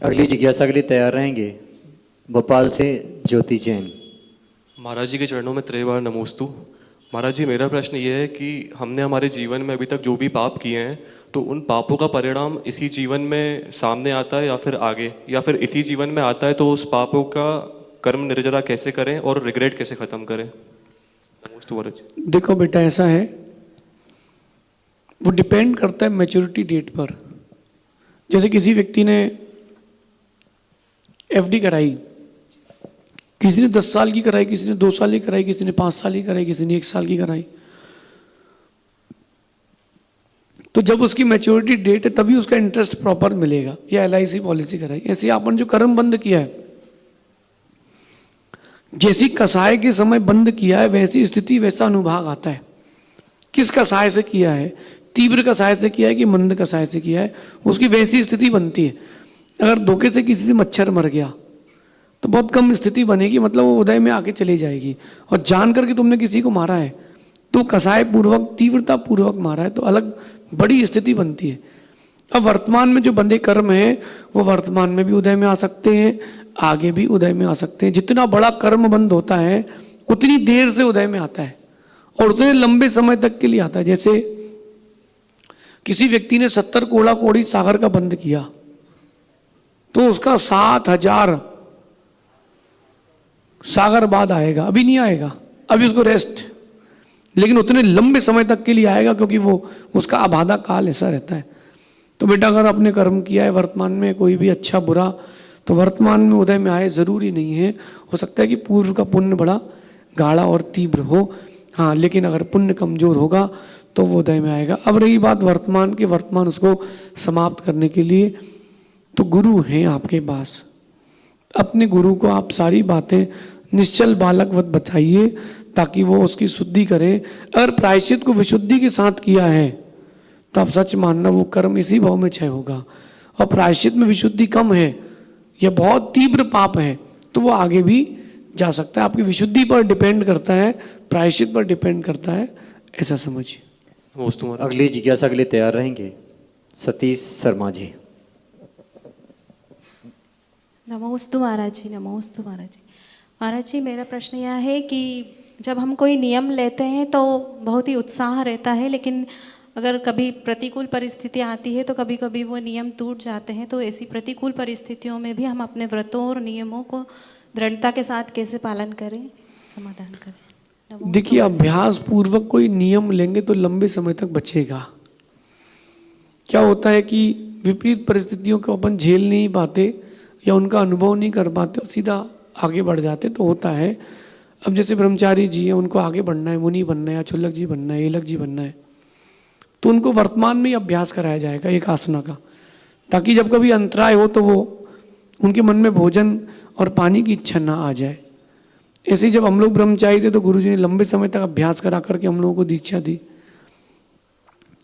अगली जिज्ञासा के लिए तैयार रहेंगे। भोपाल से ज्योति जैन। महाराज जी के चरणों में त्रिवार नमोस्तु। महाराज जी, मेरा प्रश्न ये है कि हमने हमारे जीवन में अभी तक जो भी पाप किए हैं, तो उन पापों का परिणाम इसी जीवन में सामने आता है या फिर आगे, या फिर इसी जीवन में आता है, तो उस पापों का कर्म निर्जरा कैसे करें और रिग्रेट कैसे खत्म करें? नमोस्तु महाराज जी। देखो बेटा, ऐसा है, वो डिपेंड करता है मैच्योरिटी डेट पर। जैसे किसी व्यक्ति ने एफडी कराई, किसी ने 10 साल की कराई, किसी ने 2 साल की कराई, किसी ने 5 साल की कराई, किसी ने 1 साल की कराई। तो जब उसकी मैच्योरिटी डेट है तभी उसका इंटरेस्ट प्रॉपर मिलेगा। या LIC पॉलिसी कराई। ऐसे आपने जो कर्म बंद किया है, जैसी कसाय के समय बंद किया है, वैसी स्थिति वैसा अनुभाग आता है। किस कसाय से किया है, तीव्र कसाय से किया है कि मंद कसाय से किया है, उसकी वैसी स्थिति बनती है। अगर धोखे से किसी से मच्छर मर गया तो बहुत कम स्थिति बनेगी, मतलब वो उदय में आके चली जाएगी। और जान करके तुमने किसी को मारा है तो कसाय पूर्वक, तीव्रता पूर्वक मारा है, तो अलग बड़ी स्थिति बनती है। अब वर्तमान में जो बंधे कर्म है वो वर्तमान में भी उदय में आ सकते हैं, आगे भी उदय में आ सकते हैं। जितना बड़ा कर्म बंध होता है उतनी देर से उदय में आता है और उतने लंबे समय तक के लिए आता है। जैसे किसी व्यक्ति ने 70 कोड़ा कोड़ी सागर का बंद किया तो उसका 7000 सागर बाद आएगा, अभी नहीं आएगा, अभी उसको रेस्ट, लेकिन उतने लंबे समय तक के लिए आएगा, क्योंकि वो उसका आबादा काल ऐसा रहता है। तो बेटा, अगर आपने कर्म किया है वर्तमान में कोई भी अच्छा बुरा, तो वर्तमान में उदय में आए, जरूरी नहीं है। हो सकता है कि पूर्व का पुण्य बड़ा गाढ़ा और तीव्र हो, हाँ, लेकिन अगर पुण्य कमजोर होगा तो वो उदय में आएगा। अब रही बात वर्तमान के, वर्तमान उसको समाप्त करने के लिए तो गुरु हैं आपके पास। अपने गुरु को आप सारी बातें निश्चल बालकवत बताइए ताकि वो उसकी शुद्धि करे। अगर प्रायश्चित को विशुद्धि के साथ किया है तो आप सच मानना वो कर्म इसी भाव में क्षय होगा। और प्रायश्चित में विशुद्धि कम है या बहुत तीव्र पाप है तो वो आगे भी जा सकता है। आपकी विशुद्धि पर डिपेंड करता है, प्रायश्चित पर डिपेंड करता है, ऐसा समझिए। अगली जिज्ञासा के लिए तैयार रहेंगे। सतीश शर्मा जी। नमोस्तु महाराज जी, नमोस्तु महाराज जी। महाराज जी, मेरा प्रश्न यह है कि जब हम कोई नियम लेते हैं तो बहुत ही उत्साह रहता है, लेकिन अगर कभी प्रतिकूल परिस्थितियाँ आती है तो कभी कभी वो नियम टूट जाते हैं। तो ऐसी प्रतिकूल परिस्थितियों में भी हम अपने व्रतों और नियमों को दृढ़ता के साथ कैसे पालन करें, समाधान करें? देखिए, अभ्यास पूर्वक कोई नियम लेंगे तो लंबे समय तक बचेगा। क्या होता है कि विपरीत परिस्थितियों को अपन झेल नहीं पाते या उनका अनुभव नहीं कर पाते और सीधा आगे बढ़ जाते, तो होता है। अब जैसे ब्रह्मचारी जी हैं, उनको आगे बढ़ना है, मुनि बनना है, या क्षुल्लक जी बनना है, एलक जी बनना है, तो उनको वर्तमान में ही अभ्यास कराया जाएगा एक आसना का, ताकि जब कभी अंतराय हो तो वो उनके मन में भोजन और पानी की इच्छा ना आ जाए। ऐसे ही जब हम लोग ब्रह्मचारी थे तो गुरुजी ने लंबे समय तक अभ्यास करा करके हम लोगों को दीक्षा दी।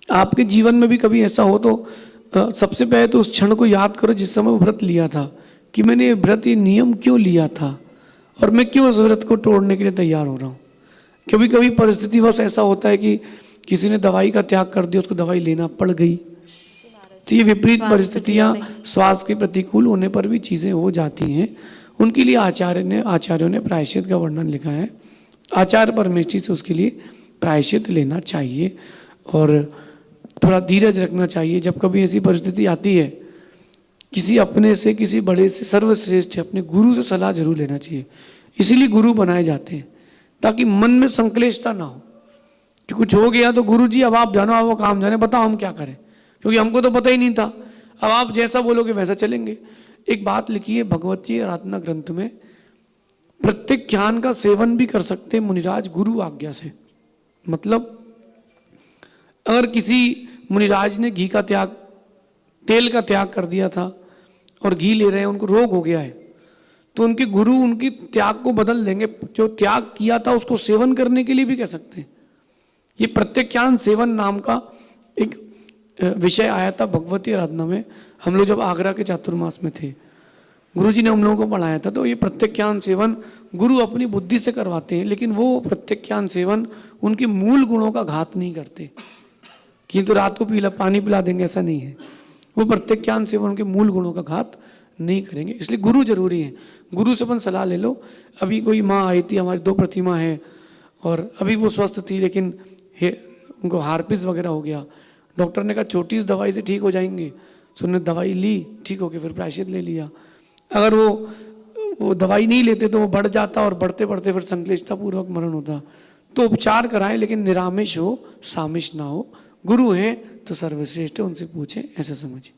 आपके जीवन में भी कभी ऐसा हो तो सबसे पहले तो उस क्षण को याद करो जिस समय वो व्रत लिया था, कि मैंने ये व्रत, ये नियम क्यों लिया था और मैं क्यों उस व्रत को तोड़ने के लिए तैयार हो रहा हूँ। कभी कभी परिस्थिति बस ऐसा होता है कि किसी ने दवाई का त्याग कर दिया, उसको दवाई लेना पड़ गई, तो ये विपरीत परिस्थितियाँ स्वास्थ्य के प्रतिकूल होने पर भी चीज़ें हो जाती हैं। उनके लिए आचार्यों ने प्रायश्चित का वर्णन लिखा है। आचार्य परमेष्ठी से उसके लिए प्रायश्चित लेना चाहिए और थोड़ा धीरज रखना चाहिए। जब कभी ऐसी परिस्थिति आती है, किसी अपने से, किसी बड़े से, सर्वश्रेष्ठ अपने गुरु से सलाह जरूर लेना चाहिए। इसीलिए गुरु बनाए जाते हैं ताकि मन में संक्लेशता ना हो कि कुछ हो गया तो गुरु जी अब आप जानो, आप वो काम जाने, बताओ हम क्या करें, क्योंकि हमको तो पता ही नहीं था। अब आप जैसा बोलोगे वैसा चलेंगे। एक बात लिखी है भगवती आराधना ग्रंथ में, प्रत्येक ज्ञान का सेवन भी कर सकते हैं मुनिराज गुरु आज्ञा से। मतलब अगर किसी मुनिराज ने घी का त्याग, तेल का त्याग कर दिया था और घी ले रहे हैं, उनको रोग हो गया है, तो उनके गुरु उनकी त्याग को बदल देंगे। जो त्याग किया था उसको सेवन करने के लिए भी कह सकते हैं। ये प्रत्यक्षान सेवन नाम का एक विषय आया था भगवती आराधना में। हम लोग जब आगरा के चातुर्मास में थे, गुरुजी ने हम लोगों को पढ़ाया था। तो ये प्रत्यक्षान सेवन गुरु अपनी बुद्धि से करवाते हैं, लेकिन वो प्रत्यक्षान सेवन उनके मूल गुणों का घात नहीं करते कि तो रात को पानी पिला देंगे, ऐसा नहीं है। वो प्रत्यक्षान सेवन उनके मूल गुणों का घात नहीं करेंगे। इसलिए गुरु जरूरी है, गुरु से अपन सलाह ले लो। अभी कोई माँ आई थी, हमारी 2 प्रतिमा है और अभी वो स्वस्थ थी, लेकिन उनको हार्पिस वगैरह हो गया। डॉक्टर ने कहा छोटी दवाई से ठीक हो जाएंगे, तो उन्होंने दवाई ली, ठीक हो गया, फिर प्रायश्चित ले लिया। अगर वो दवाई नहीं लेते तो वो बढ़ जाता और बढ़ते बढ़ते फिर संक्लिष्टता पूर्वक मरण होता। तो उपचार कराएं, लेकिन निरामिष हो, सामिष ना हो। गुरु हैं तो सर्वश्रेष्ठ है, उनसे पूछें, ऐसा समझिए।